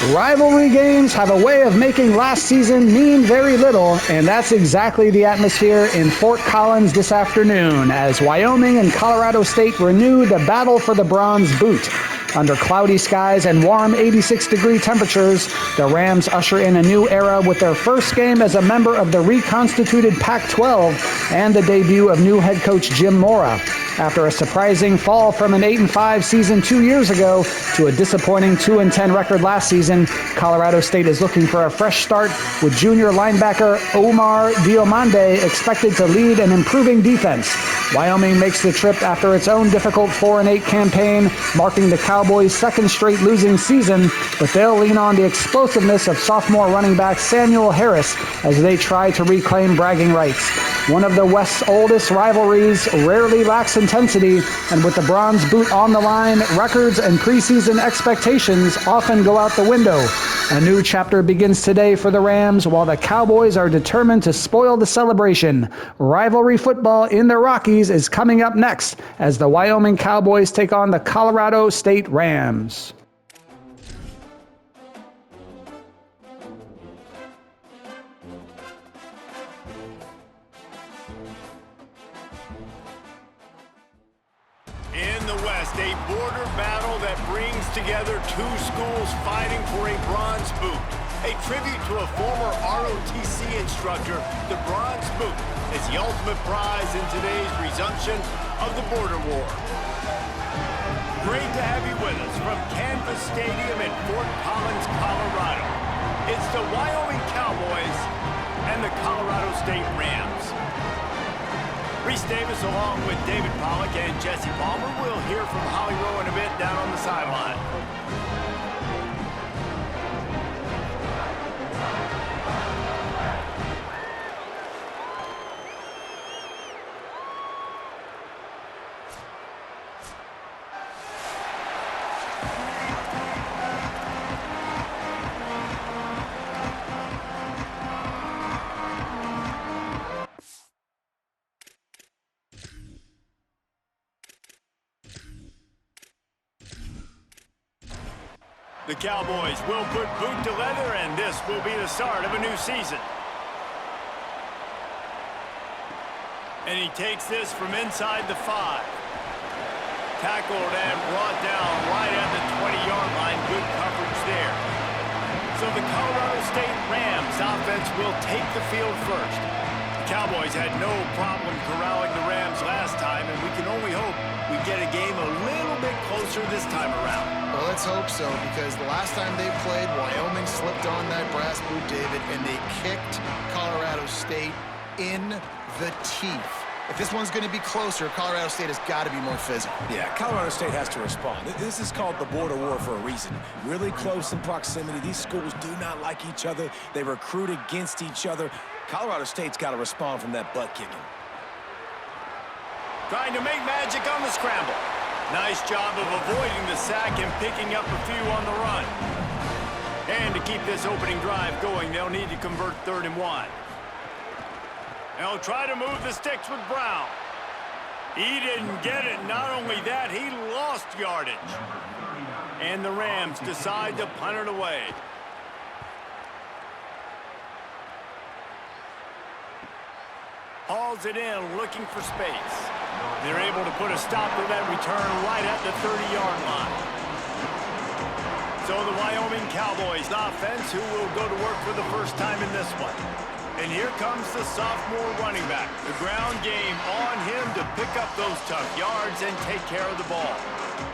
Rivalry games have a way of making last season mean very little, and that's exactly the atmosphere in Fort Collins this afternoon as Wyoming and Colorado State renew the battle for the bronze boot. Under cloudy skies and warm 86-degree temperatures, the Rams usher in a new era with their first game as a member of the reconstituted Pac-12 and the debut of new head coach Jim Mora. After a surprising fall from an 8-5 season 2 years ago to a disappointing 2-10 record last season, Colorado State is looking for a fresh start with junior linebacker Omar Diomande expected to lead an improving defense. Wyoming makes the trip after its own difficult 4-8 campaign, marking the Cowboys' second straight losing season, but they'll lean on the explosiveness of sophomore running back Samuel Harris as they try to reclaim bragging rights. One of the West's oldest rivalries rarely lacks intensity, and with the bronze boot on the line, records and preseason expectations often go out the window. A new chapter begins today for the Rams, while the Cowboys are determined to spoil the celebration. Rivalry football in the Rockies is coming up next as the Wyoming Cowboys take on the Colorado State Rams. In the West, a border battle that brings together two schools fighting for a bronze boot. A tribute to a former ROTC instructor, the bronze boot is the ultimate prize in today's resumption of the border war. Great to have you with us from Canvas Stadium in Fort Collins, Colorado. It's the Wyoming Cowboys and the Colorado State Rams. Reese Davis along with David Pollock and Jesse Palmer. We'll hear from Holly Rowe in a bit down on the sideline. The Cowboys will put boot to leather, and this will be the start of a new season. And he takes this from inside the 5. Tackled and brought down right at the 20-yard line. Good coverage there. So the Colorado State Rams offense will take the field first. The Cowboys had no problem corralling the Rams last time, and we can only hope we get a game a little bit closer this time around. Well, let's hope so, because the last time they played, Wyoming slipped on that brass boot, David, and they kicked Colorado State in the teeth. If this one's going to be closer, Colorado State has got to be more physical. Yeah, Colorado State has to respond. This is called the border war for a reason. Really close in proximity. These schools do not like each other. They recruit against each other. Colorado State's got to respond from that butt kicking. Trying to make magic on the scramble. Nice job of avoiding the sack and picking up a few on the run. And to keep this opening drive going, they'll need to convert 3rd and 1. They'll try to move the sticks with Brown. He didn't get it. Not only that, he lost yardage. And the Rams decide to punt it away. Hauls it in, looking for space. They're able to put a stop to that return right at the 30-yard line. So the Wyoming Cowboys offense, who will go to work for the first time in this one. And here comes the sophomore running back. The ground game on him to pick up those tough yards and take care of the ball.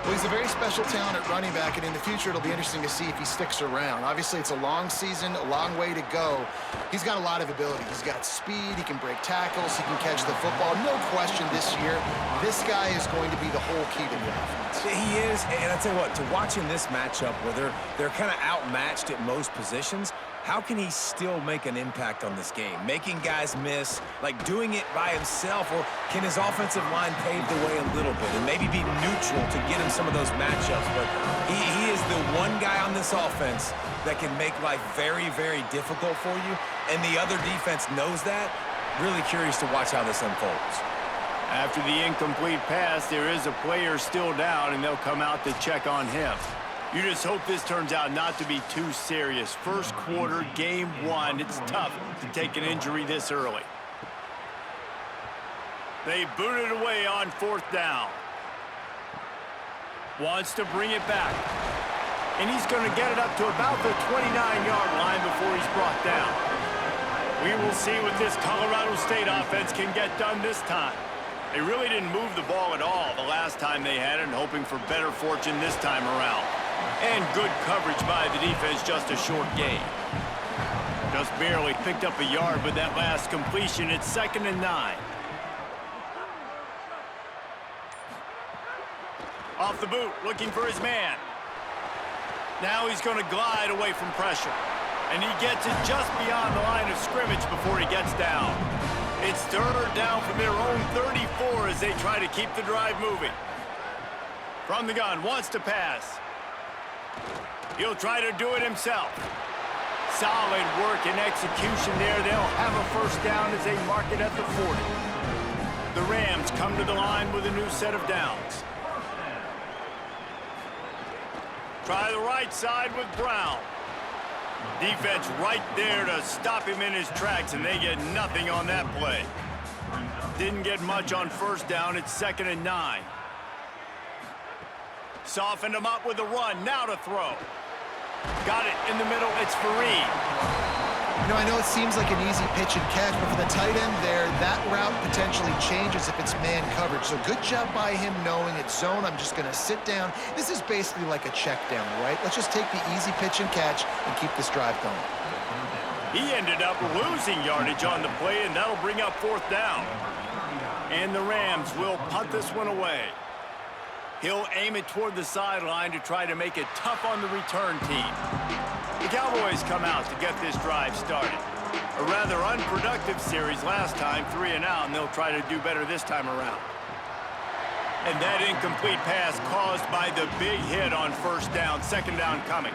Well, he's a very special talent at running back, and in the future it'll be interesting to see if he sticks around. Obviously, it's a long season, a long way to go. He's got a lot of ability. He's got speed, he can break tackles, he can catch the football. No question this year, this guy is going to be the whole key to the offense. He is, and I tell you what, to watching this matchup where they're kind of outmatched at most positions, how can he still make an impact on this game? Making guys miss, like doing it by himself, or can his offensive line pave the way a little bit and maybe be neutral to get him some of those matchups? But he is the one guy on this offense that can make life very, very difficult for you, and the other defense knows that. Really curious to watch how this unfolds. After the incomplete pass, there is a player still down, and they'll come out to check on him. You just hope this turns out not to be too serious. First quarter, game one. It's tough to take an injury this early. They boot it away on fourth down. Wants to bring it back. And he's going to get it up to about the 29-yard line before he's brought down. We will see what this Colorado State offense can get done this time. They really didn't move the ball at all the last time they had it, and hoping for better fortune this time around. And good coverage by the defense, just a short gain. Just barely picked up a yard with that last completion. It's 2nd and 9. Off the boot, looking for his man. Now he's going to glide away from pressure. And he gets it just beyond the line of scrimmage before he gets down. It's 3rd down from their own 34 as they try to keep the drive moving. From the gun, wants to pass. He'll try to do it himself. Solid work and execution there. They'll have a first down as they mark it at the 40. The Rams come to the line with a new set of downs. Try the right side with Brown. Defense right there to stop him in his tracks, and they get nothing on that play. Didn't get much on first down. It's 2nd and 9. Softened him up with a run. Now to throw. Got it in the middle. It's Fareed. You know, I know it seems like an easy pitch and catch, but for the tight end there, that route potentially changes if it's man coverage. So good job by him knowing it's zone. I'm just going to sit down. This is basically like a check down, right? Let's just take the easy pitch and catch and keep this drive going. He ended up losing yardage on the play, and that'll bring up 4th down. And the Rams will punt this one away. He'll aim it toward the sideline to try to make it tough on the return team. The Cowboys come out to get this drive started. A rather unproductive series last time, 3 and out, and they'll try to do better this time around. And that incomplete pass caused by the big hit on first down, 2nd down coming.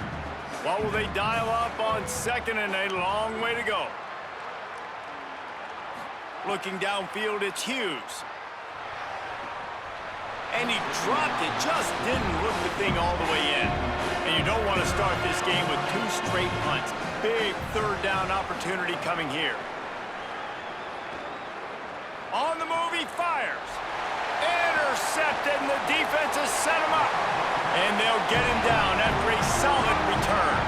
What will they dial up on 2nd and a long way to go? Looking downfield, it's Hughes. And he dropped it, just didn't look the thing all the way in. And you don't want to start this game with 2 straight punts. Big 3rd down opportunity coming here. On the move, he fires. Intercepted, and the defense has set him up. And they'll get him down after a solid return.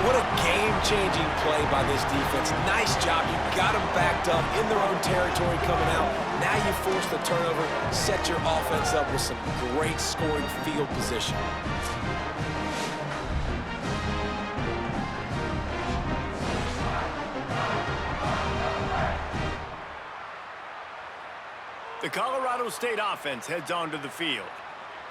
What a game-changing play by this defense. Nice job. You got them backed up in their own territory coming out. Now you force the turnover, set your offense up with some great scoring field position. The Colorado State offense heads onto the field.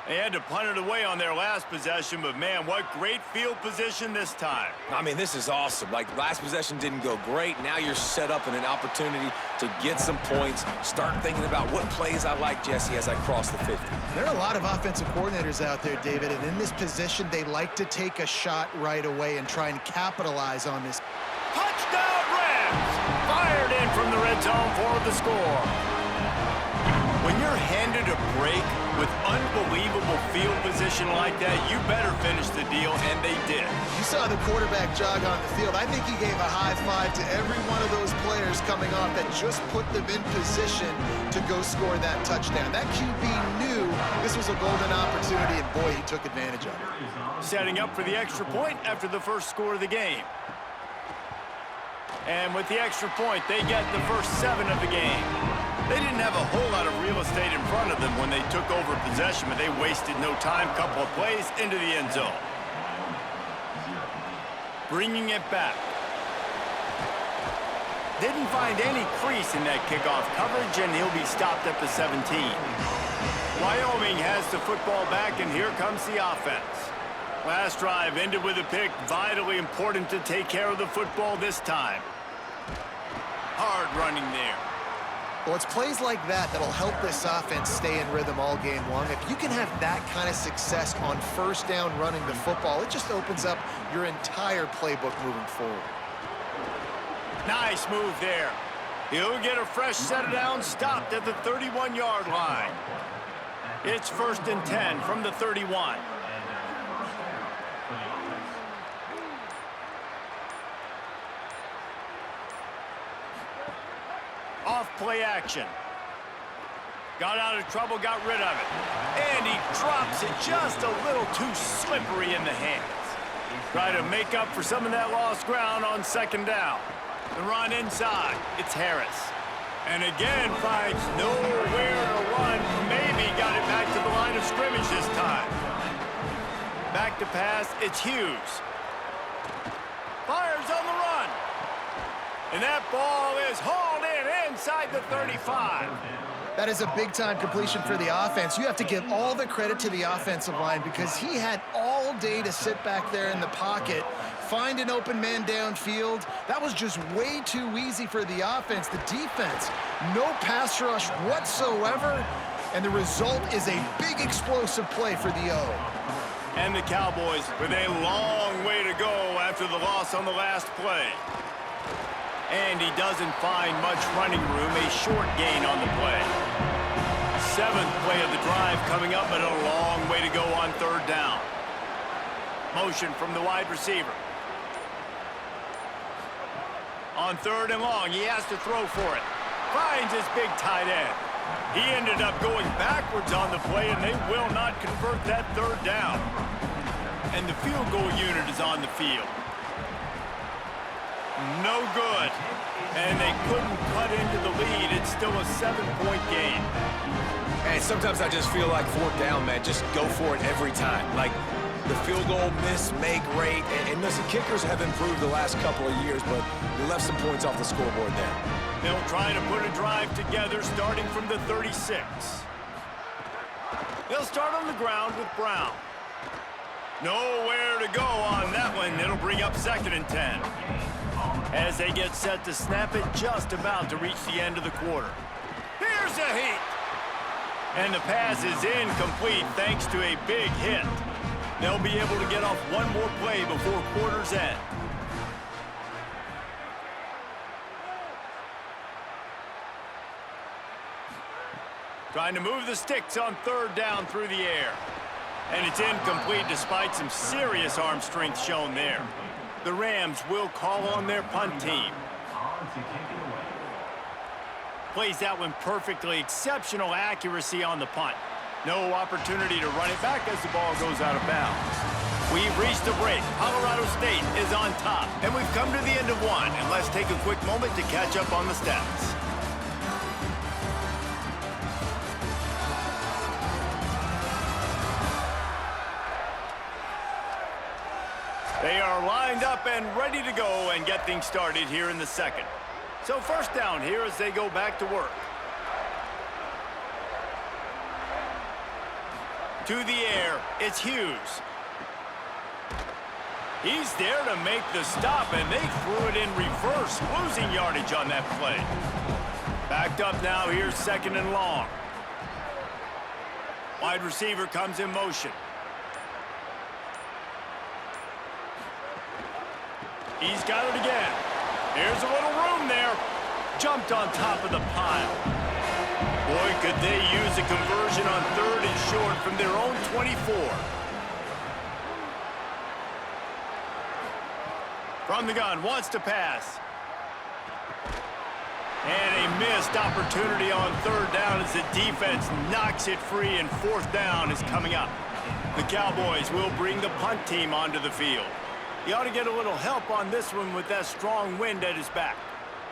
They had to punt it away on their last possession, but man, what great field position this time. I mean, this is awesome. Like, last possession didn't go great. Now you're set up in an opportunity to get some points. Start thinking about what plays I like, Jesse, as I cross the 50. There are a lot of offensive coordinators out there, David, and in this position, they like to take a shot right away and try and capitalize on this. Touchdown, Rams! Fired in from the red zone for the score. When you're handed a break with unbelievable field position like that, you better finish the deal, and they did. You saw the quarterback jog on the field. I think he gave a high five to every one of those players coming off that just put them in position to go score that touchdown. That QB knew this was a golden opportunity, and boy, he took advantage of it. Setting up for the extra point after the first score of the game. And with the extra point, they get the first 7 of the game. They didn't have a whole lot of real estate in front of them when they took over possession, but they wasted no time. Couple of plays into the end zone. Bringing it back. Didn't find any crease in that kickoff coverage, and he'll be stopped at the 17. Wyoming has the football back, and here comes the offense. Last drive ended with a pick. Vitally important to take care of the football this time. Hard running there. Well, it's plays like that that'll help this offense stay in rhythm all game long. If you can have that kind of success on first down running the football, it just opens up your entire playbook moving forward. Nice move there. He'll get a fresh set of downs, stopped at the 31-yard line. It's 1st and 10 from the 31. Off play action. Got out of trouble, got rid of it. And he drops it just a little too slippery in the hands. Try to make up for some of that lost ground on second down. The run inside. It's Harris. And again finds nowhere to run. Maybe got it back to the line of scrimmage this time. Back to pass. It's Hughes. Fires on the run. And that ball is hauled in inside the 35. That is a big-time completion for the offense. You have to give all the credit to the offensive line because he had all day to sit back there in the pocket, find an open man downfield. That was just way too easy for the offense. The defense, no pass rush whatsoever, and the result is a big explosive play for the O. And the Cowboys with a long way to go after the loss on the last play. And he doesn't find much running room, a short gain on the play. Seventh play of the drive coming up, but a long way to go on third down. Motion from the wide receiver. On third and long, he has to throw for it. Finds his big tight end. He ended up going backwards on the play, and they will not convert that third down. And the field goal unit is on the field. No good. And they couldn't cut into the lead. It's still a 7-point game. And sometimes I just feel like fourth down, man, just go for it every time. Like the field goal miss, make rate. And listen, kickers have improved the last couple of years, but you left some points off the scoreboard there. They'll try to put a drive together starting from the 36. They'll start on the ground with Brown. Nowhere to go on that one. It'll bring up 2nd and 10. As they get set to snap it, just about to reach the end of the quarter. Here's a heat. And the pass is incomplete thanks to a big hit. They'll be able to get off one more play before quarter's end. Trying to move the sticks on third down through the air. And it's incomplete despite some serious arm strength shown there. The Rams will call on their punt team. Plays that one perfectly. Exceptional accuracy on the punt. No opportunity to run it back as the ball goes out of bounds. We've reached the break. Colorado State is on top. And we've come to the end of one. And let's take a quick moment to catch up on the stats. They are lined up and ready to go and get things started here in the second. So first down here as they go back to work. To the air, it's Hughes. He's there to make the stop, and they threw it in reverse, losing yardage on that play. Backed up now, here's 2nd and long. Wide receiver comes in motion. He's got it again. Here's a little room there. Jumped on top of the pile. Boy, could they use a conversion on 3rd and short from their own 24. From the gun, wants to pass. And a missed opportunity on 3rd down as the defense knocks it free, and 4th down is coming up. The Cowboys will bring the punt team onto the field. He ought to get a little help on this one with that strong wind at his back.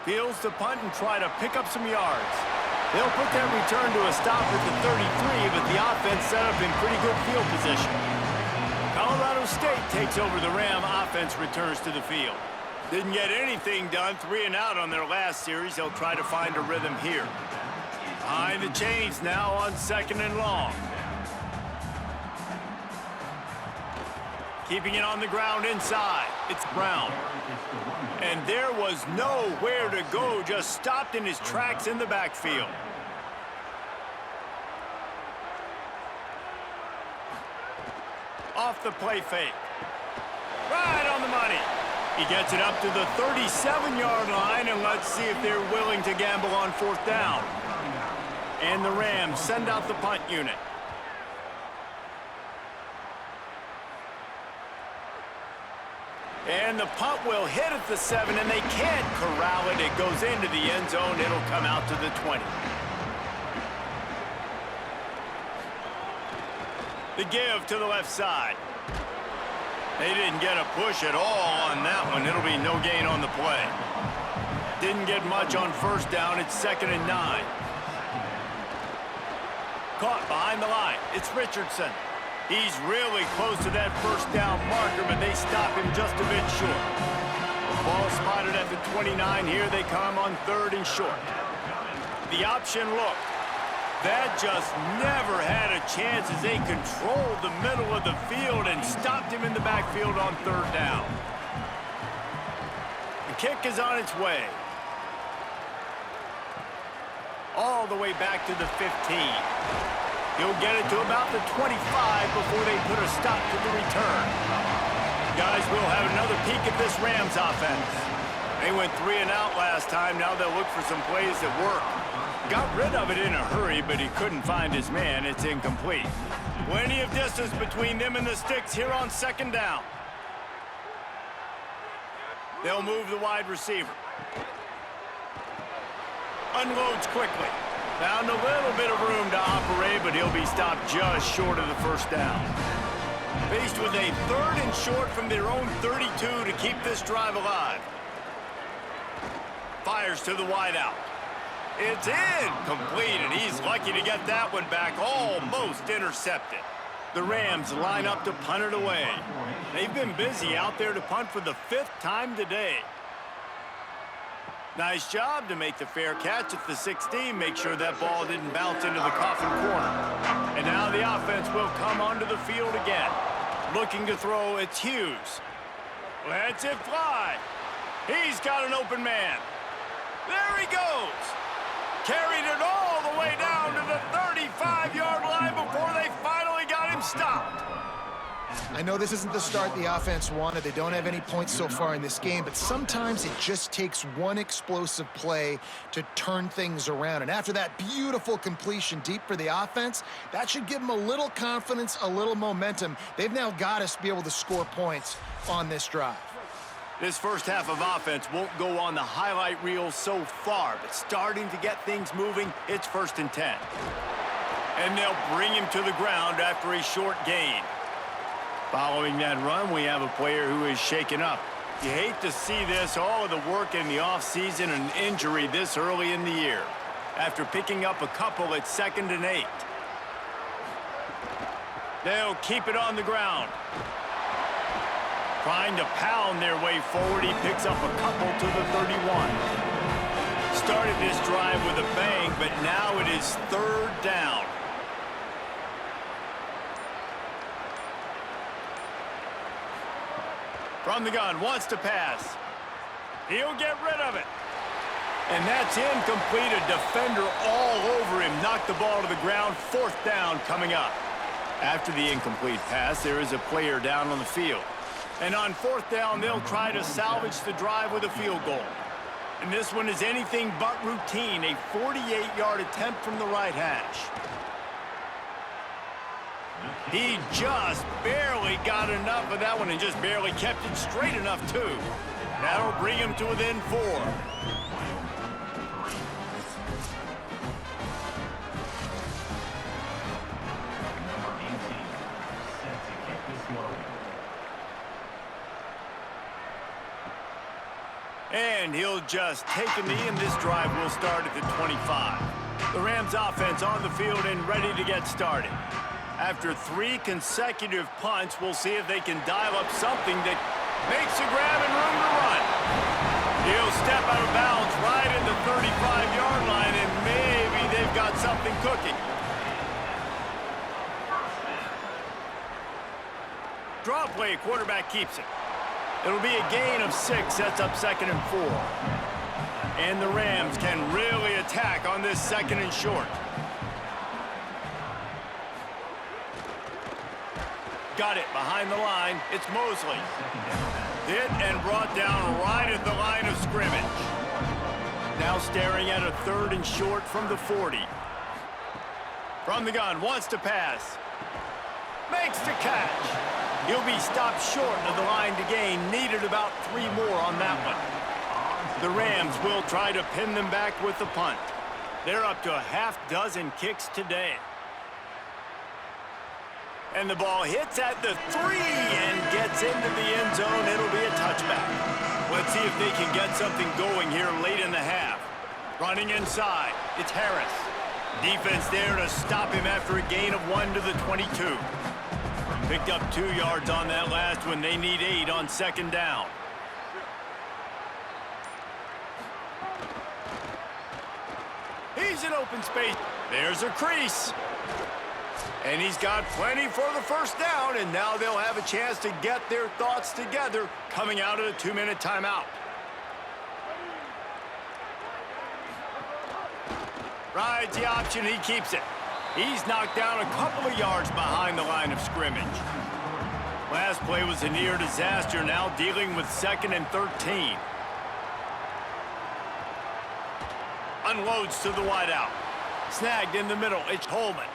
Fields the punt and try to pick up some yards. They'll put that return to a stop at the 33, but the offense set up in pretty good field position. Colorado State takes over. The Ram offense returns to the field. Didn't get anything done, 3 and out on their last series. They'll try to find a rhythm here. Behind the chains now on 2nd and long. Keeping it on the ground inside. It's Brown. And there was nowhere to go, just stopped in his tracks in the backfield. Off the play fake. Right on the money. He gets it up to the 37-yard line, and let's see if they're willing to gamble on 4th down. And the Rams send out the punt unit. And the punt will hit at the 7, and they can't corral it. It goes into the end zone. It'll come out to the 20. The give to the left side. They didn't get a push at all on that one. It'll be no gain on the play. Didn't get much on first down. It's 2nd and 9. Caught behind the line. It's Richardson. He's really close to that first down marker, but they stop him just a bit short. Ball spotted at the 29. Here they come on 3rd and short. The option look. That just never had a chance as they controlled the middle of the field and stopped him in the backfield on 3rd down. The kick is on its way. All the way back to the 15. He'll get it to about the 25 before they put a stop to the return. Guys, we'll have another peek at this Rams offense. They went 3 and out last time. Now they'll look for some plays that work. Got rid of it in a hurry, but he couldn't find his man. It's incomplete. Plenty of distance between them and the sticks here on 2nd down. They'll move the wide receiver. Unloads quickly. Found a little bit of room to operate, but he'll be stopped just short of the first down. Faced with a 3rd and short from their own 32 to keep this drive alive. Fires to the wideout. It's incomplete, and he's lucky to get that one back, almost intercepted. The Rams line up to punt it away. They've been busy out there to punt for the 5th time today. Nice job to make the fair catch at the 16. Make sure that ball didn't bounce into the coffin corner. And now the offense will come onto the field again. Looking to throw, it's Hughes. Lets it fly. He's got an open man. There he goes. Carried it all the way down to the 35-yard line before they finally got him stopped. I know this isn't the start the offense wanted. They don't have any points so far in this game, but sometimes it just takes one explosive play to turn things around. And after that beautiful completion deep for the offense, that should give them a little confidence, a little momentum. They've now got us to be able to score points on this drive. This first half of offense won't go on the highlight reel so far, but starting to get things moving, it's 1st and 10. And they'll bring him to the ground after a short gain. Following that run, we have a player who is shaken up. You hate to see this, all of the work in the offseason and injury this early in the year. After picking up a couple at 2nd and 8. They'll keep it on the ground. Trying to pound their way forward, he picks up a couple to the 31. Started this drive with a bang, but now it is 3rd down. From the gun, wants to pass. He'll get rid of it. And that's incomplete. A defender all over him. Knocked the ball to the ground. 4th down coming up. After the incomplete pass, there is a player down on the field. And on 4th down, they'll try to salvage the drive with a field goal. And this one is anything but routine. A 48-yard attempt from the right hash. He just barely got enough of that one and just barely kept it straight enough, too. That'll bring him to within 4. And he'll just take a knee, and this drive will start at the 25. The Rams offense on the field and ready to get started. After 3 consecutive punts, we'll see if they can dial up something that makes a grab and room to run. He'll step out of bounds right at the 35-yard line, and maybe they've got something cooking. Draw play, quarterback keeps it. It'll be a gain of 6, sets up 2nd and 4. And the Rams can really attack on this 2nd and short. Got it behind the line. It's Mosley. Hit and brought down right at the line of scrimmage. Now staring at a 3rd and short from the 40. From the gun, wants to pass. Makes the catch. He'll be stopped short of the line to gain. Needed about 3 more on that one. The Rams will try to pin them back with the punt. They're up to a half-dozen kicks today. And the ball hits at the 3 and gets into the end zone. It'll be a touchback. Let's see if they can get something going here late in the half. Running inside, it's Harris. Defense there to stop him after a gain of 1 to the 22. Picked up 2 yards on that last one. They need 8 on second down. He's in open space. There's a crease. And he's got plenty for the first down, and now they'll have a chance to get their thoughts together coming out of the 2-minute timeout. Rides the option, he keeps it. He's knocked down a couple of yards behind the line of scrimmage. Last play was a near disaster, now dealing with 2nd and 13. Unloads to the wideout. Snagged in the middle, it's Holman.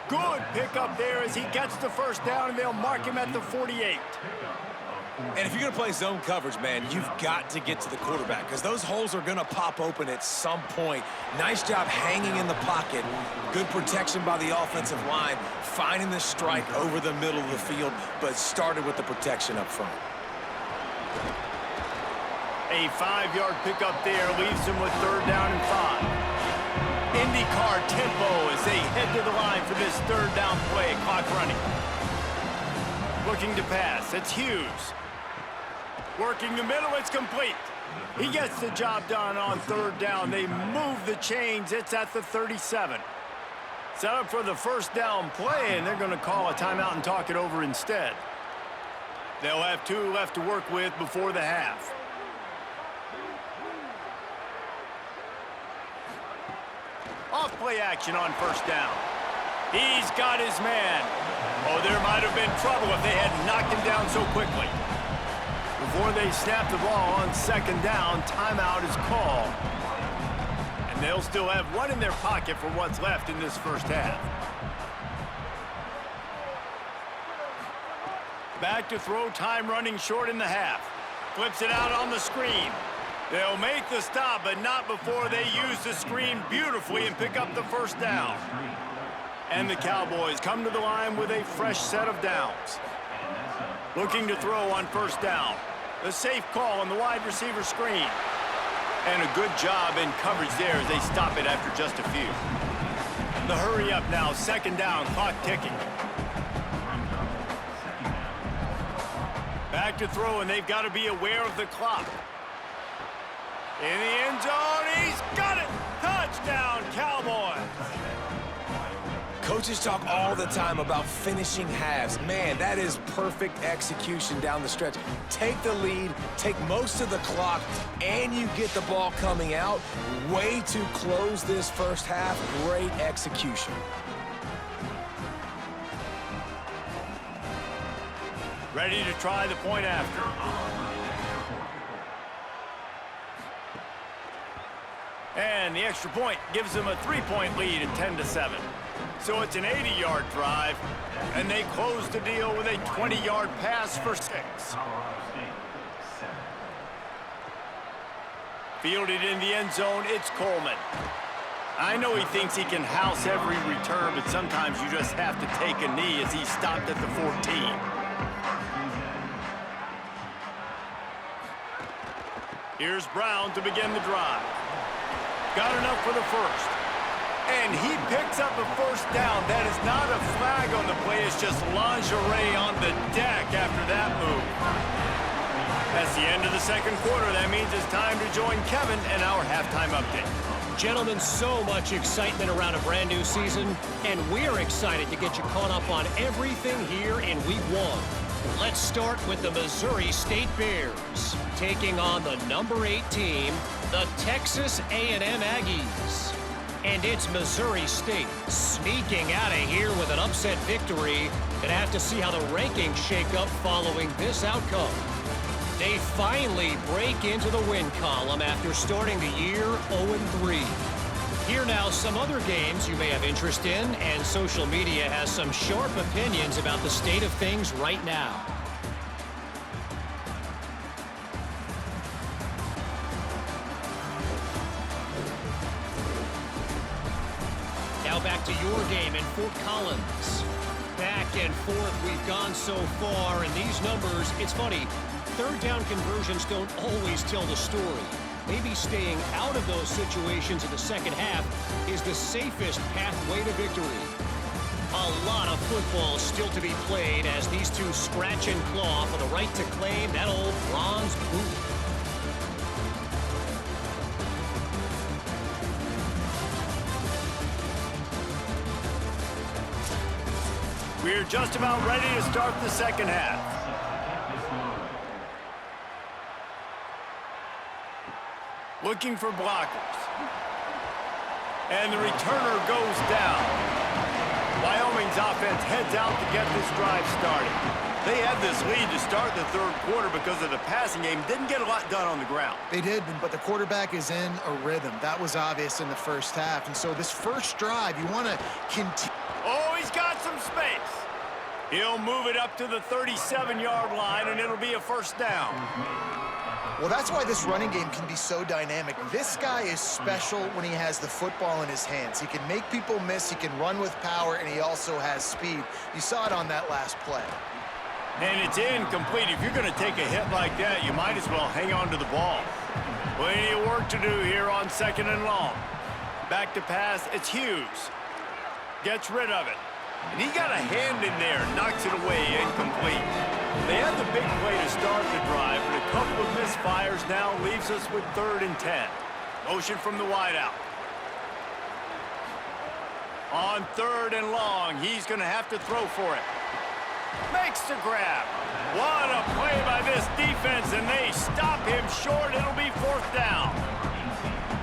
Good pickup there as he gets the first down, and they'll mark him at the 48. And if you're going to play zone coverage, man, you've got to get to the quarterback because those holes are going to pop open at some point. Nice job hanging in the pocket. Good protection by the offensive line, finding the strike over the middle of the field, but started with the protection up front. A 5-yard pickup there leaves him with 3rd down and 5. IndyCar tempo as they head to the line for this 3rd down play. Clock running. Looking to pass. It's Hughes. Working the middle. It's complete. He gets the job done on 3rd down. They move the chains. It's at the 37. Set up for the first down play, and they're going to call a timeout and talk it over instead. They'll have 2 left to work with before the half. Off-play action on first down. He's got his man. Oh, there might have been trouble if they had knocked him down so quickly. Before they snap the ball on 2nd down, timeout is called. And they'll still have 1 in their pocket for what's left in this first half. Back to throw, time running short in the half. Flips it out on the screen. They'll make the stop, but not before they use the screen beautifully and pick up the first down. And the Cowboys come to the line with a fresh set of downs. Looking to throw on first down. A safe call on the wide receiver screen. And a good job in coverage there as they stop it after just a few. The hurry up now, 2nd down, clock ticking. Back to throw, and they've got to be aware of the clock. In the end zone, he's got it! Touchdown, Cowboys! Coaches talk all the time about finishing halves. Man, that is perfect execution down the stretch. Take the lead, take most of the clock, and you get the ball coming out. Way to close this first half. Great execution. Ready to try the point after. And the extra point gives them a 3-point lead at 10-7. So it's an 80-yard drive, and they close the deal with a 20-yard pass for 6. Fielded in the end zone, it's Coleman. I know he thinks he can house every return, but sometimes you just have to take a knee as he stopped at the 14. Here's Brown to begin the drive. Got enough for the first. And he picks up a first down. That is not a flag on the play. It's just lingerie on the deck after that move. That's the end of the 2nd quarter. That means it's time to join Kevin and our halftime update. Gentlemen, so much excitement around a brand new season, and we're excited to get you caught up on everything here in Week 1. Let's start with the Missouri State Bears, taking on the number 8 team, the Texas A&M Aggies. And it's Missouri State sneaking out of here with an upset victory. Gonna have to see how the rankings shake up following this outcome. They finally break into the win column after starting the year 0-3. Here now some other games you may have interest in, and social media has some sharp opinions about the state of things right now. back to your game in Fort Collins. Back and forth we've gone so far, and these numbers, it's funny, third down conversions don't always tell the story. Maybe staying out of those situations in the second half is the safest pathway to victory. A lot of football still to be played as these two scratch and claw for the right to claim that old bronze boot. We're just about ready to start the second half. Looking for blockers. And the returner goes down. Wyoming's offense heads out to get this drive started. They had this lead to start the third quarter because of the passing game. Didn't get a lot done on the ground. They did, but the quarterback is in a rhythm. That was obvious in the first half. And so this first drive, you want to continue. Oh, he's got some space. He'll move it up to the 37-yard line, and it'll be a first down. Well, that's why this running game can be so dynamic. This guy is special when he has the football in his hands. He can make people miss, he can run with power, and he also has speed. You saw it on that last play. And it's incomplete. If you're going to take a hit like that, you might as well hang on to the ball. Plenty of work to do here on second and long. Back to pass, it's Hughes. Gets rid of it. And he got a hand in there, knocks it away, incomplete. They had the big play to start the drive, but a couple of misfires now leaves us with 3rd and 10. Motion from the wideout. On 3rd and long, he's going to have to throw for it. Makes the grab. What a play by this defense, and they stop him short. It'll be 4th down.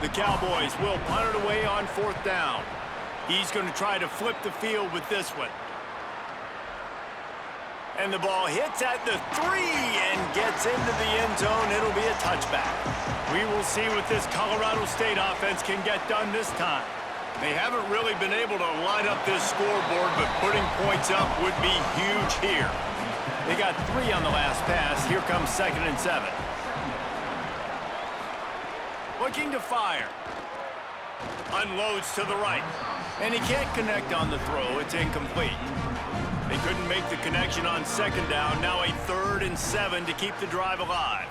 The Cowboys will punt it away on 4th down. He's going to try to flip the field with this one. And the ball hits at the 3 and gets into the end zone. It'll be a touchback. We will see what this Colorado State offense can get done this time. They haven't really been able to line up this scoreboard, but putting points up would be huge here. They got 3 on the last pass. Here comes 2nd and 7. Looking to fire. Unloads to the right. And he can't connect on the throw. It's incomplete. They couldn't make the connection on 2nd down. Now a 3rd and 7 to keep the drive alive.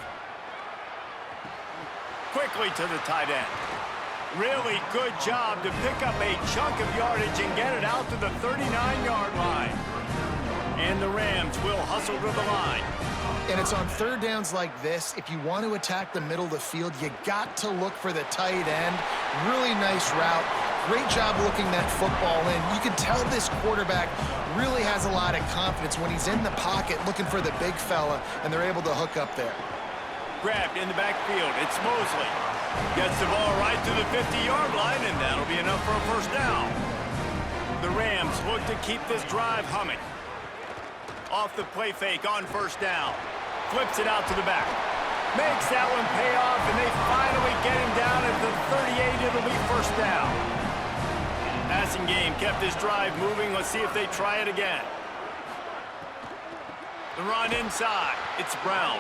Quickly to the tight end. Really good job to pick up a chunk of yardage and get it out to the 39-yard line. And the Rams will hustle to the line. And it's on 3rd downs like this. If you want to attack the middle of the field, you got to look for the tight end. Really nice route. Great job looking that football in. You can tell this quarterback really has a lot of confidence when he's in the pocket looking for the big fella, and they're able to hook up there. Grabbed in the backfield. It's Mosley. Gets the ball right to the 50-yard line, and that'll be enough for a first down. The Rams look to keep this drive humming. Off the play fake on 1st down. Flips it out to the back. Makes that one pay off, and they finally get him down at the 38. It'll be 1st down. Passing game kept this drive moving. Let's see if they try it again. The run inside. It's Brown.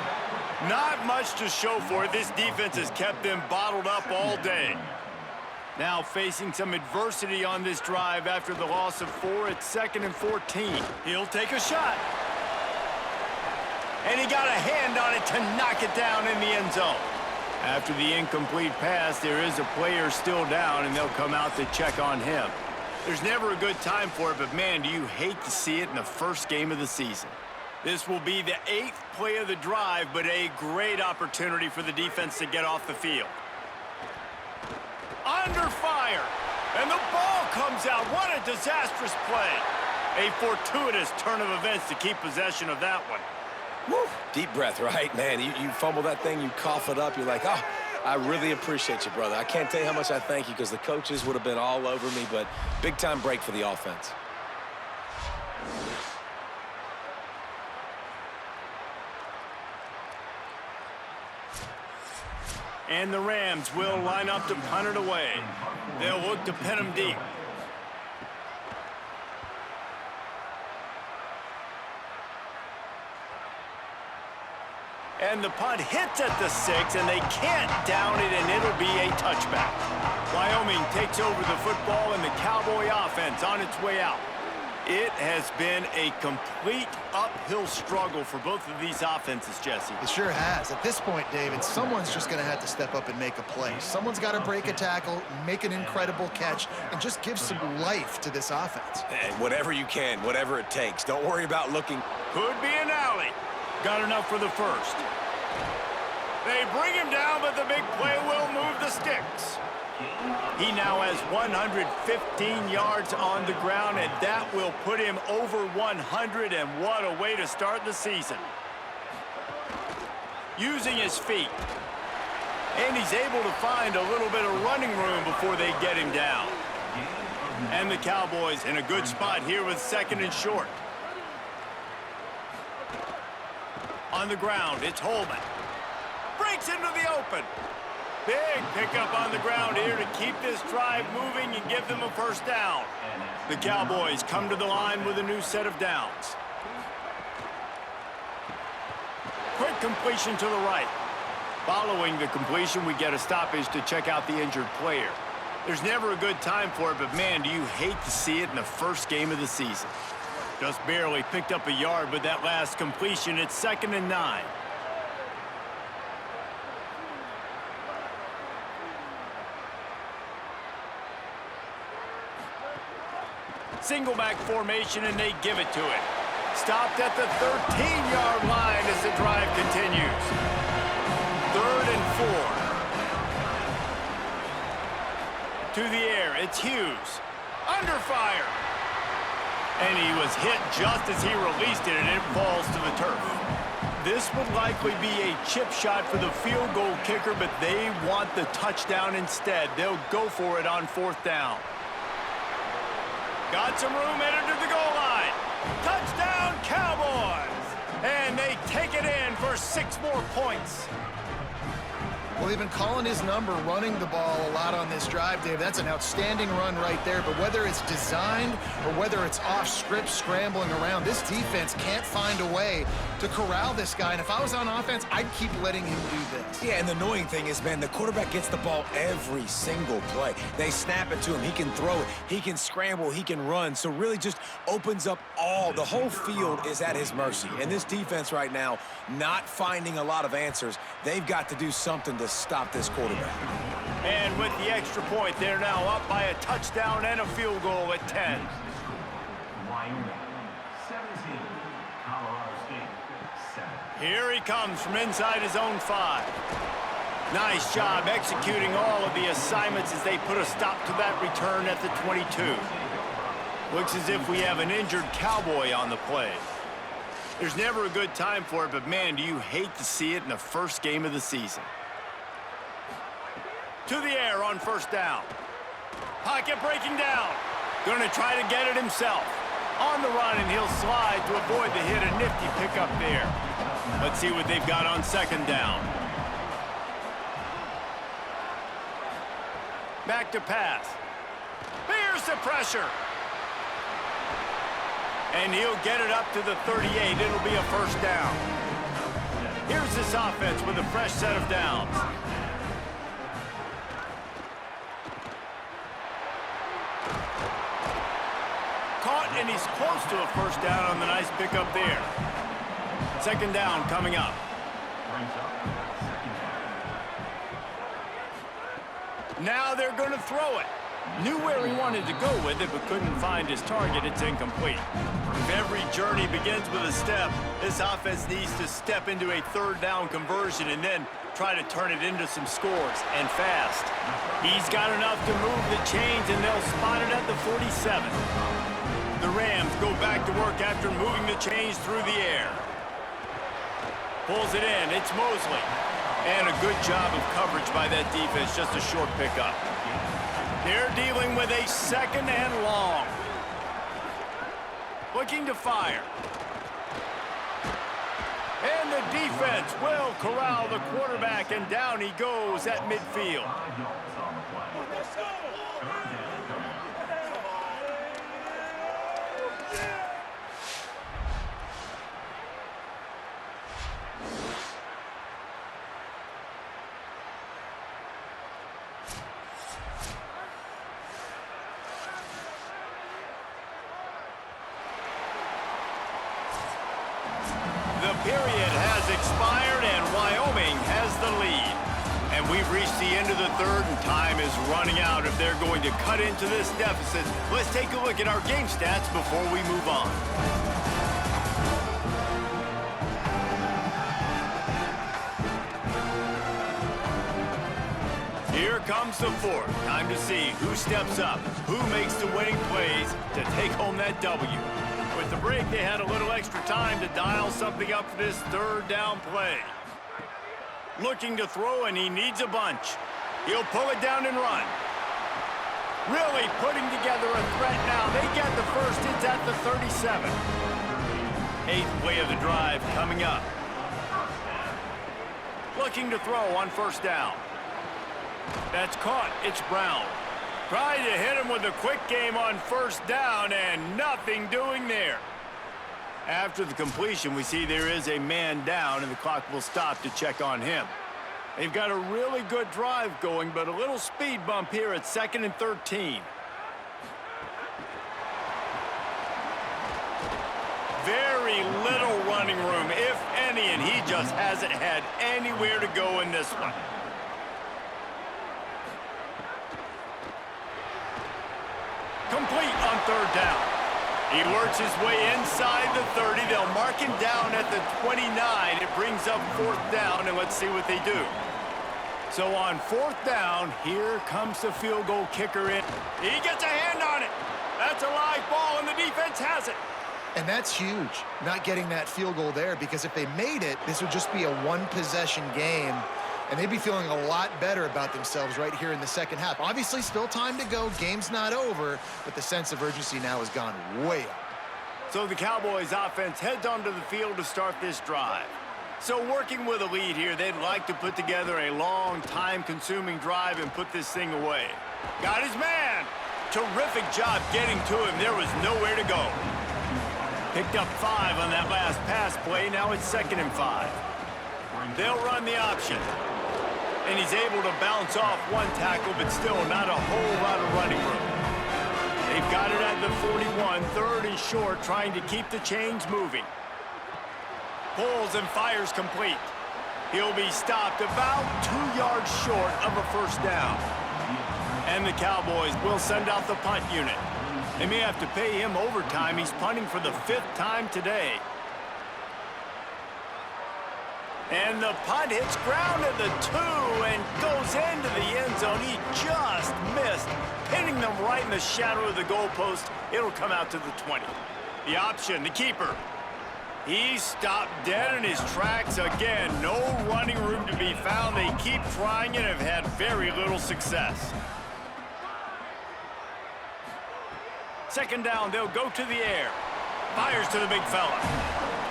Not much to show for it. This defense has kept them bottled up all day. Now facing some adversity on this drive after the loss of 4 at 2nd and 14. He'll take a shot. And he got a hand on it to knock it down in the end zone. After the incomplete pass, there is a player still down, and they'll come out to check on him. There's never a good time for it, but man, do you hate to see it in the first game of the season. This will be the 8th play of the drive, but a great opportunity for the defense to get off the field. Under fire, and the ball comes out. What a disastrous play. A fortuitous turn of events to keep possession of that one. Woo. Deep breath, right, man? You fumble that thing, you cough it up, you're like, oh, I really appreciate you, brother. I can't tell you how much I thank you because the coaches would have been all over me, but big-time break for the offense. And the Rams will line up to punt it away. They'll look to pin him deep. And the punt hits at the 6, and they can't down it, and it'll be a touchback. Wyoming takes over the football, and the Cowboy offense on its way out. It has been a complete uphill struggle for both of these offenses, Jesse. It sure has. At this point, David, someone's just going to have to step up and make a play. Someone's got to break a tackle, make an incredible catch, and just give some life to this offense. And whatever you can, whatever it takes. Don't worry about looking. Could be an alley. Got enough for the first. They bring him down, but the big play will move the sticks. He now has 115 yards on the ground, and that will put him over 100, and what a way to start the season. Using his feet. And he's able to find a little bit of running room before they get him down. And the Cowboys in a good spot here with 2nd and short. On the ground, it's Holman. Breaks into the open. Big pickup on the ground here to keep this drive moving and give them a first down. The Cowboys come to the line with a new set of downs. Quick completion to the right. Following the completion, we get a stoppage to check out the injured player. There's never a good time for it, but man, do you hate to see it in the first game of the season. Just barely picked up a yard with that last completion. It's 2nd and 9. Single back formation, and they give it to it. Stopped at the 13-yard line as the drive continues. 3rd and 4. To the air, it's Hughes. Under fire. And he was hit just as he released it, and it falls to the turf. This would likely be a chip shot for the field goal kicker, but they want the touchdown instead. They'll go for it on 4th down. Got some room, headed to the goal line. Touchdown, Cowboys! And they take it in for 6 more points. Well, they've been calling his number, running the ball a lot on this drive, Dave. That's an outstanding run right there. But whether it's designed or whether it's off script, scrambling around, this defense can't find a way to corral this guy. And if I was on offense, I'd keep letting him do this. Yeah, and the annoying thing is, man, the quarterback gets the ball every single play. They snap it to him. He can throw it. He can scramble. He can run. So really just opens up the whole field is at his mercy. And this defense right now, not finding a lot of answers. They've got to do something to stop this quarterback. And with the extra point, they're now up by a touchdown and a field goal at 10. Wyoming, 17. Colorado State, 7. Here he comes from inside his own 5. Nice job executing all of the assignments as they put a stop to that return at the 22. Looks as if we have an injured Cowboy on the play. There's never a good time for it, but man, do you hate to see it in the first game of the season. To the air on 1st down. Pocket breaking down. Going to try to get it himself. On the run, and he'll slide to avoid the hit. A nifty pickup there. Let's see what they've got on 2nd down. Back to pass. Here's the pressure. And he'll get it up to the 38. It'll be a first down. Here's this offense with a fresh set of downs. Caught, and he's close to a first down on the nice pickup there. 2nd down coming up. Now they're going to throw it. Knew where he wanted to go with it, but couldn't find his target. It's incomplete. If every journey begins with a step, this offense needs to step into a 3rd down conversion and then try to turn it into some scores, and fast. He's got enough to move the chains, and they'll spot it at the 47. The Rams go back to work after moving the chains through the air. Pulls it in. It's Mosley. And a good job of coverage by that defense. Just a short pickup. They're dealing with a 2nd and long. Looking to fire. And the defense will corral the quarterback, and down he goes at midfield. period has expired, and Wyoming has the lead. And we've reached the end of the third, and time is running out if they're going to cut into this deficit. Let's take a look at our game stats before we move on. Here comes the fourth. Time to see who steps up, who makes the winning plays to take home that W. With the break, they had a little extra time to dial something up for this third down play. Looking to throw, and he needs a bunch. He'll pull it down and run. Really putting together a threat now. They get the first. It's at the 37. Eighth play of the drive coming up. Looking to throw on first down. That's caught. It's Brown. Trying to hit him with a quick game on first down, and nothing doing there. After the completion, we see there is a man down, and the clock will stop to check on him. They've got a really good drive going, but a little speed bump here at 2nd and 13. Very little running room, if any, and he just hasn't had anywhere to go in this one. Complete on third down. He works his way inside the 30. They'll mark him down at the 29. It brings up fourth down, and let's see what they do. So on fourth down, here comes the field goal kicker in. He gets a hand on it. That's a live ball, and the defense has it. And that's huge, not getting that field goal there, because if they made it, this would just be a one-possession game, and they'd be feeling a lot better about themselves right here in the second half. Obviously, still time to go. Game's not over, but the sense of urgency now has gone way up. So the Cowboys offense heads onto the field to start this drive. So working with a lead here, they'd like to put together a long, time-consuming drive and put this thing away. Got his man. Terrific job getting to him. There was nowhere to go. Picked up 5 on that last pass play. Now it's 2nd and 5. They'll run the option. And he's able to bounce off one tackle, but still not a whole lot of running room. They've got it at the 41, 3rd and short, trying to keep the chains moving. Pulls and fires complete. He'll be stopped about 2 yards short of a first down. And the Cowboys will send out the punt unit. They may have to pay him overtime. He's punting for the 5th time today. And the punt hits ground at the 2 and goes into the end zone. He just missed, pinning them right in the shadow of the goalpost. It'll come out to the 20. The option, the keeper. He's stopped dead in his tracks again. No running room to be found. They keep trying and have had very little success. 2nd down, they'll go to the air. Fires to the big fella.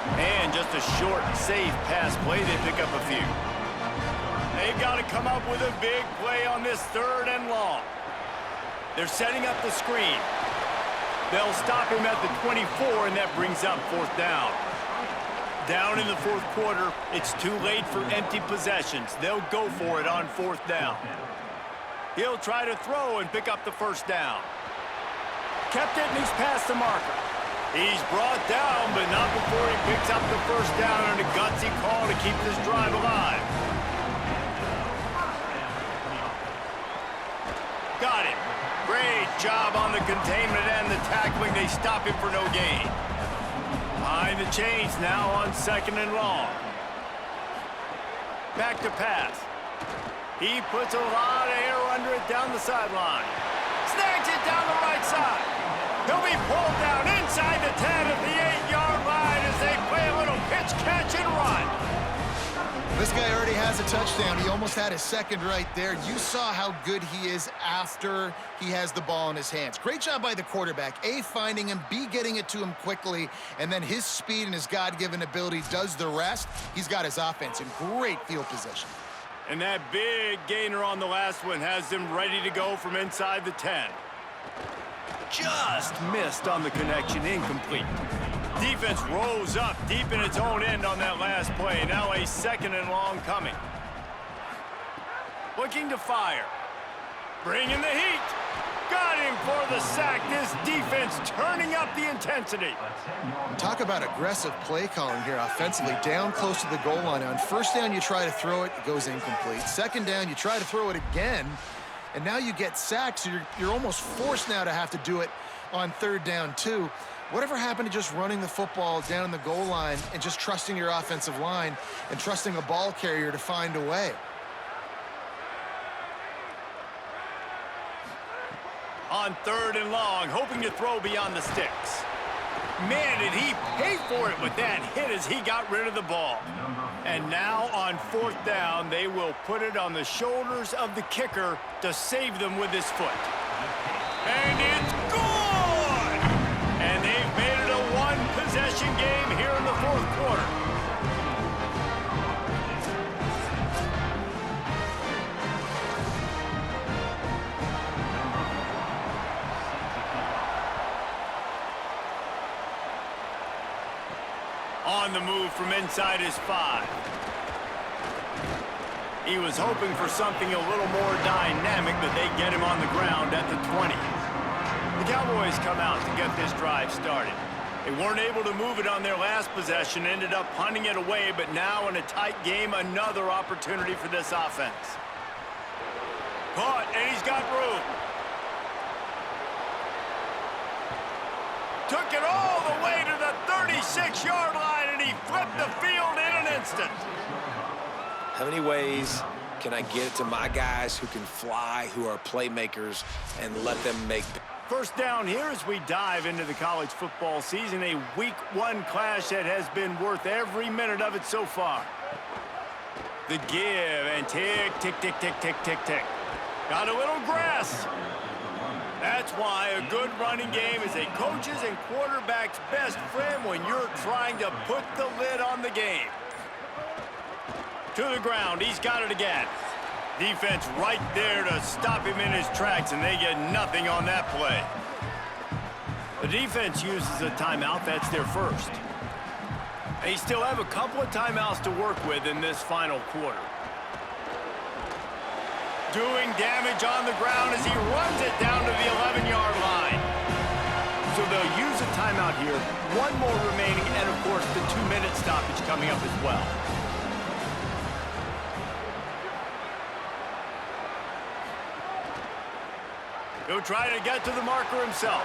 And just a short, safe pass play. They pick up a few. They've got to come up with a big play on this 3rd and long. They're setting up the screen. They'll stop him at the 24, and that brings up 4th down. Down in the 4th quarter, it's too late for empty possessions. They'll go for it on 4th down. He'll try to throw and pick up the first down. Kept it, and he's past the marker. He's brought down, but not before he picks up the first down on a gutsy call to keep this drive alive. Got it. Great job on the containment and the tackling. They stop him for no gain. Behind the chains now on 2nd and long. Back to pass. He puts a lot of air under it down the sideline. Snags it down the right side. He'll be pulled down inside the 10 at the 8-yard line as they play a little pitch, catch, and run. This guy already has a touchdown. He almost had his 2nd right there. You saw how good he is after he has the ball in his hands. Great job by the quarterback. A, finding him, B, getting it to him quickly, and then his speed and his God-given ability does the rest. He's got his offense in great field position. And that big gainer on the last one has them ready to go from inside the 10. Just missed on the connection, incomplete. Defense rose up deep in its own end on that last play. Now a 2nd and long coming. Looking to fire. Bringing the heat. Got him for the sack. This defense turning up the intensity. Talk about aggressive play calling here offensively. Down close to the goal line. On first down, you try to throw it. It goes incomplete. Second down, you try to throw it again. And now you get sacked, so you're almost forced now to have to do it on third down, too. Whatever happened to just running the football down the goal line and just trusting your offensive line and trusting a ball carrier to find a way? On third and long, hoping to throw beyond the sticks. Man, did he pay for it with that hit as he got rid of the ball. And now on fourth down, they will put it on the shoulders of the kicker to save them with his foot. And it's good! And they've made it a one-possession game here in the fourth quarter. On the move from inside his 5. He was hoping for something a little more dynamic, but they get him on the ground at the 20. The Cowboys come out to get this drive started. They weren't able to move it on their last possession, ended up punting it away, but now in a tight game, another opportunity for this offense. Caught, and he's got room. Took it all the way to the 36-yard line, and he flipped the field in an instant. How many ways can I get it to my guys who can fly, who are playmakers, and let them make... First down here as we dive into the college football season, a week 1 clash that has been worth every minute of it so far. The give, and tick, tick, tick, tick, tick, tick, tick. Got a little grass. That's why a good running game is a coach's and quarterback's best friend when you're trying to put the lid on the game. To the ground, he's got it again. Defense right there to stop him in his tracks, and they get nothing on that play. The defense uses a timeout. That's their first. They still have a couple of timeouts to work with in this final quarter. Doing damage on the ground as he runs it down to the 11-yard line. So they'll use a timeout here. One more remaining, and of course the 2-minute stoppage coming up as well. He'll try to get to the marker himself.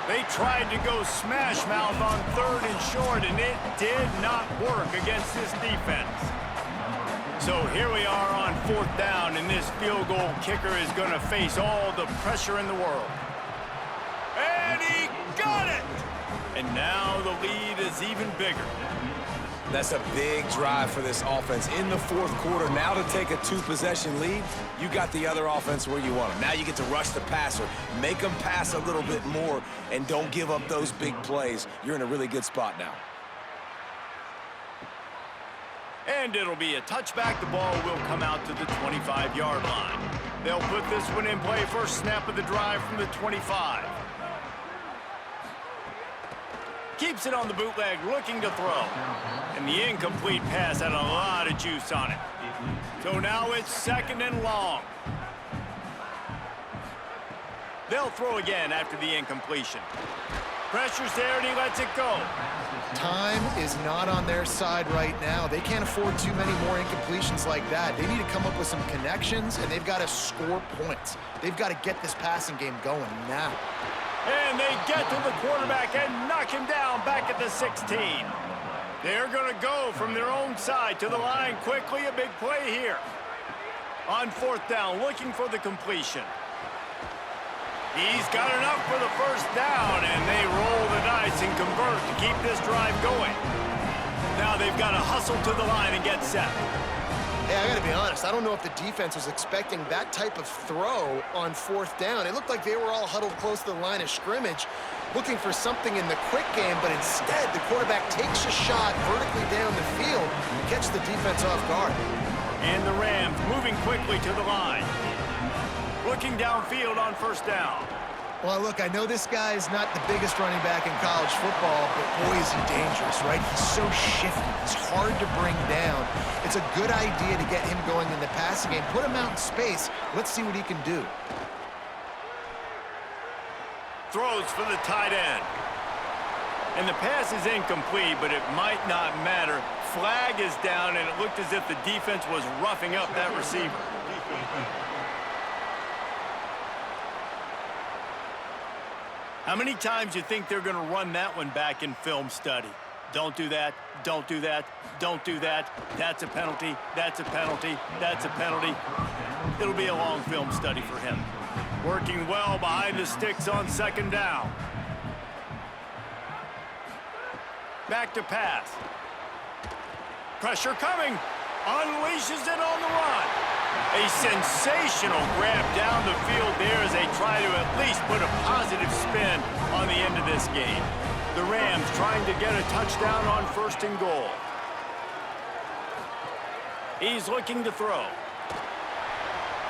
They tried to go smash mouth on third and short, and it did not work against this defense. So here we are on fourth down, and this field goal kicker is going to face all the pressure in the world. And he got it! And now the lead is even bigger. That's a big drive for this offense in the fourth quarter. Now to take a 2-possession lead, you got the other offense where you want them. Now you get to rush the passer, make them pass a little bit more, and don't give up those big plays. You're in a really good spot now. And it'll be a touchback. The ball will come out to the 25-yard line. They'll put this one in play. First snap of the drive from the 25. Keeps it on the bootleg, looking to throw. And the incomplete pass had a lot of juice on it. So now it's second and long. They'll throw again after the incompletion. Pressure's there, and he lets it go. Time is not on their side right now. They can't afford too many more incompletions like that. They need to come up with some connections, and they've got to score points. They've got to get this passing game going now. And they get to the quarterback and knock him down back at the 16. They're going to go from their own side to the line quickly. A big play here. On fourth down, looking for the completion. He's got enough for the first down, and they roll the dice and convert to keep this drive going. Now they've got to hustle to the line and get set. Hey, I got to be honest. I don't know if the defense was expecting that type of throw on fourth down. It looked like they were all huddled close to the line of scrimmage, looking for something in the quick game, but instead the quarterback takes a shot vertically down the field and catch the defense off guard. And the Rams moving quickly to the line. Looking downfield on first down. Well, look, I know this guy is not the biggest running back in college football, but boy, is he dangerous, right? He's so shifty. He's hard to bring down. It's a good idea to get him going in the passing game. Put him out in space. Let's see what he can do. throws for the tight end. And the pass is incomplete, but it might not matter. Flag is down, and it looked as if the defense was roughing up that receiver. How many times do you think they're going to run that one back in film study? Don't do that, don't do that, don't do that. That's a penalty, that's a penalty, that's a penalty. It'll be a long film study for him. Working well behind the sticks on second down. Back to pass. Pressure coming. Unleashes it on the run. A sensational grab down the field there as they try to at least put a positive spin on the end of this game. The Rams trying to get a touchdown on 1st and goal. He's looking to throw.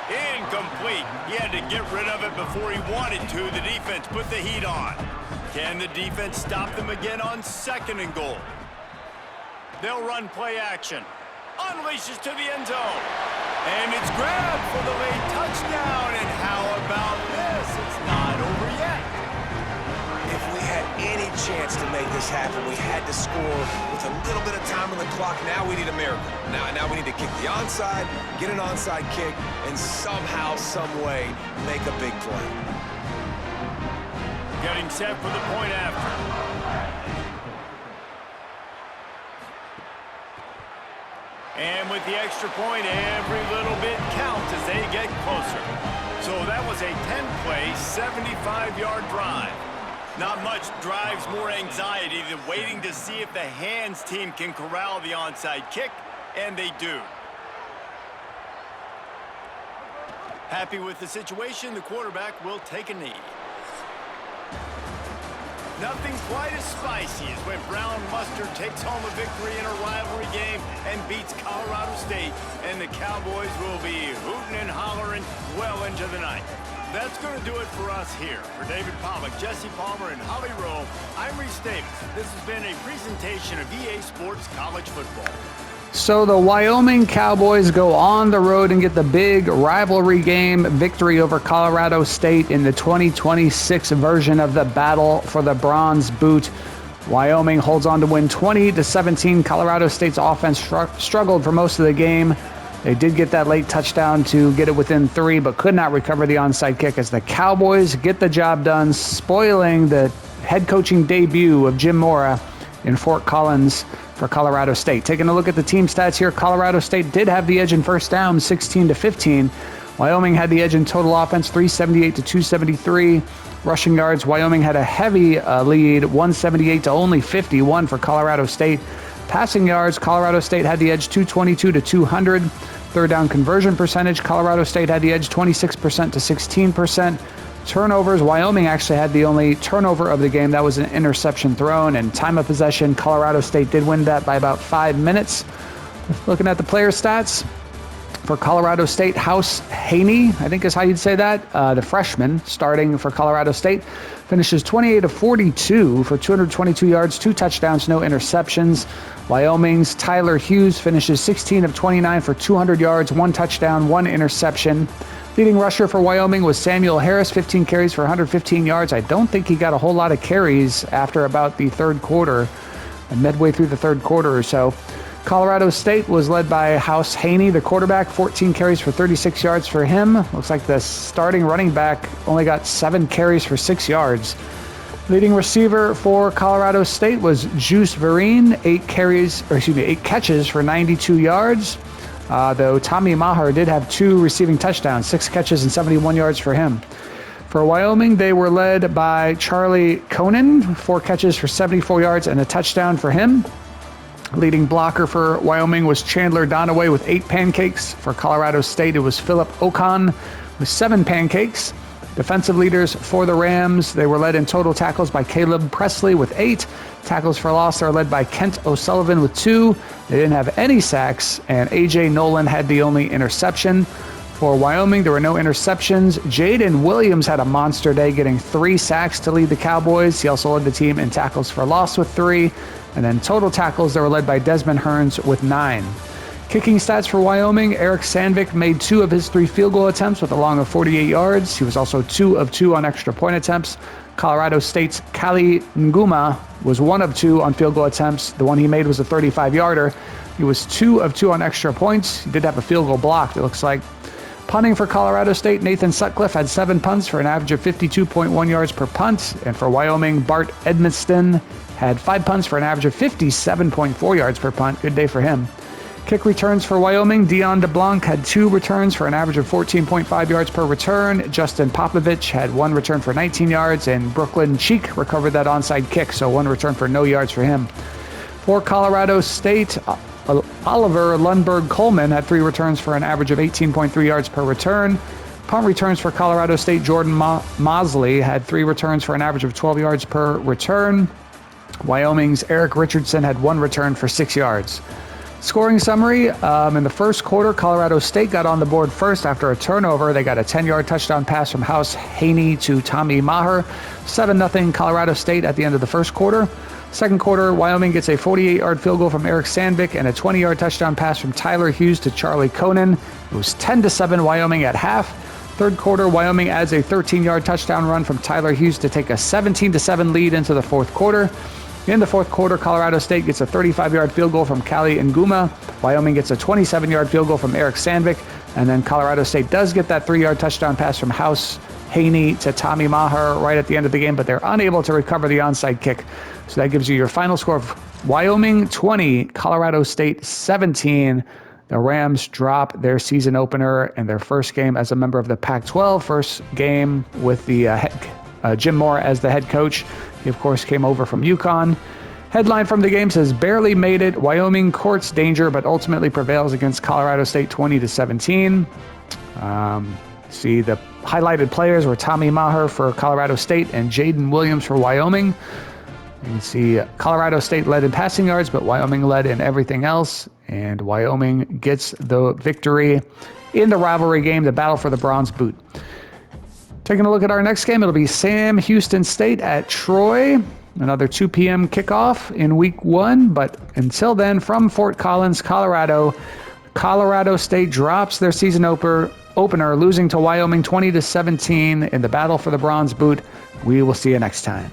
Incomplete. He had to get rid of it before he wanted to. The defense put the heat on. Can the defense stop them again on 2nd and goal? They'll run play action. Unleashes to the end zone. And it's grabbed for the late touchdown. And how about this? It's not over yet. If we had any chance to make this happen, we had to score with a little bit of time on the clock. Now we need a miracle. Now we need to kick the onside, get an onside kick, and somehow, some way, make a big play. Getting set for the point after. And with the extra point, every little bit counts as they get closer. So that was a 10-play, 75-yard drive. Not much drives more anxiety than waiting to see if the hands team can corral the onside kick, and they do. Happy with the situation, the quarterback will take a knee. Nothing quite as spicy as when Brown Mustard takes home a victory in a rivalry game and beats Colorado State, and the Cowboys will be hooting and hollering well into the night. That's going to do it for us here. For David Pollack, Jesse Palmer, and Holly Rowe, I'm Reese Davis. This has been a presentation of EA Sports College Football. So the Wyoming Cowboys go on the road and get the big rivalry game victory over Colorado State in the 2026 version of the Battle for the Bronze Boot. Wyoming holds on to win 20-17. Colorado State's offense struggled for most of the game. They did get that late touchdown to get it within 3, but could not recover the onside kick as the Cowboys get the job done, spoiling the head coaching debut of Jim Mora in Fort Collins for Colorado State. Taking a look at the team stats here, Colorado State did have the edge in first down, 16-15. Wyoming had the edge in total offense, 378 to 273. Rushing yards, Wyoming had a heavy lead, 178 to only 51 for Colorado State. Passing yards, Colorado State had the edge, 222 to 200. Third down conversion percentage, Colorado State had the edge, 26% to 16%. Turnovers, Wyoming actually had the only turnover of the game. That was an interception thrown. And time of possession, Colorado State did win that by about 5 minutes. Looking at the player stats, for Colorado State, House Haney, I think is how you'd say that, the freshman starting for Colorado State, finishes 28 of 42 for 222 yards, 2 touchdowns, no interceptions. Wyoming's Tyler Hughes finishes 16 of 29 for 200 yards, 1 touchdown, 1 interception. Leading rusher for Wyoming was Samuel Harris, 15 carries for 115 yards. I don't think he got a whole lot of carries after about the third quarter, midway through the third quarter or so. Colorado State was led by House Haney, the quarterback, 14 carries for 36 yards for him. Looks like the starting running back only got 7 carries for 6 yards. Leading receiver for Colorado State was Juice Vereen, 8 catches for 92 yards. Though Tommy Maher did have 2 receiving touchdowns, 6 catches and 71 yards for him. For Wyoming, they were led by Charlie Conan, 4 catches for 74 yards and a touchdown for him. Leading blocker for Wyoming was Chandler Donaway with 8 pancakes. For Colorado State, it was Philip Ocon with 7 pancakes. Defensive leaders for the Rams, they were led in total tackles by Caleb Presley with 8. Tackles for loss are led by Kent O'Sullivan with 2. They didn't have any sacks, and A.J. Nolan had the only interception. For Wyoming, there were no interceptions. Jaden Williams had a monster day, getting 3 sacks to lead the Cowboys. He also led the team in tackles for loss with 3. And then total tackles, they were led by Desmond Hearns with 9. Kicking stats for Wyoming, Eric Sandvik made 2 of his 3 field goal attempts with a long of 48 yards. He was also 2 of 2 on extra point attempts. Colorado State's Kali Nguma was 1 of 2 on field goal attempts. The one he made was a 35-yarder. He was 2 of 2 on extra points. He did have a field goal blocked, it looks like. Punting for Colorado State, Nathan Sutcliffe had 7 punts for an average of 52.1 yards per punt. And for Wyoming, Bart Edmiston had 5 punts for an average of 57.4 yards per punt. Good day for him. Kick returns for Wyoming, Dion DeBlanc had 2 returns for an average of 14.5 yards per return. Justin Popovich had 1 return for 19 yards, and Brooklyn Cheek recovered that onside kick, so 1 return for no yards for him. For Colorado State, Oliver Lundberg Coleman had 3 returns for an average of 18.3 yards per return. Punt returns for Colorado State, Jordan Mosley had 3 returns for an average of 12 yards per return. Wyoming's Eric Richardson had 1 return for 6 yards. Scoring summary, in the first quarter, Colorado State got on the board first after a turnover. They got a 10-yard touchdown pass from House Haney to Tommy Maher. 7-0 Colorado State at the end of the first quarter. Second quarter, Wyoming gets a 48-yard field goal from Eric Sandvik and a 20-yard touchdown pass from Tyler Hughes to Charlie Conan. It was 10-7 Wyoming at half. Third quarter, Wyoming adds a 13-yard touchdown run from Tyler Hughes to take a 17-7 lead into the fourth quarter. In the fourth quarter, Colorado State gets a 35-yard field goal from Kali Nguma. Wyoming gets a 27-yard field goal from Eric Sandvik. And then Colorado State does get that 3-yard touchdown pass from House Haney to Tommy Maher right at the end of the game, but they're unable to recover the onside kick. So that gives you your final score of Wyoming 20, Colorado State 17. The Rams drop their season opener and their first game as a member of the Pac-12, first game with the Jim Moore as the head coach. He, of course, came over from UConn. Headline from the game says, barely made it. Wyoming courts danger, but ultimately prevails against Colorado State 20-17. See, the highlighted players were Tommy Maher for Colorado State and Jaden Williams for Wyoming. You can see Colorado State led in passing yards, but Wyoming led in everything else. And Wyoming gets the victory in the rivalry game, the battle for the bronze boot. Taking a look at our next game, it'll be Sam Houston State at Troy. Another 2 p.m. kickoff in week 1. But until then, from Fort Collins, Colorado, Colorado State drops their season opener, losing to Wyoming 20-17 in the battle for the bronze boot. We will see you next time.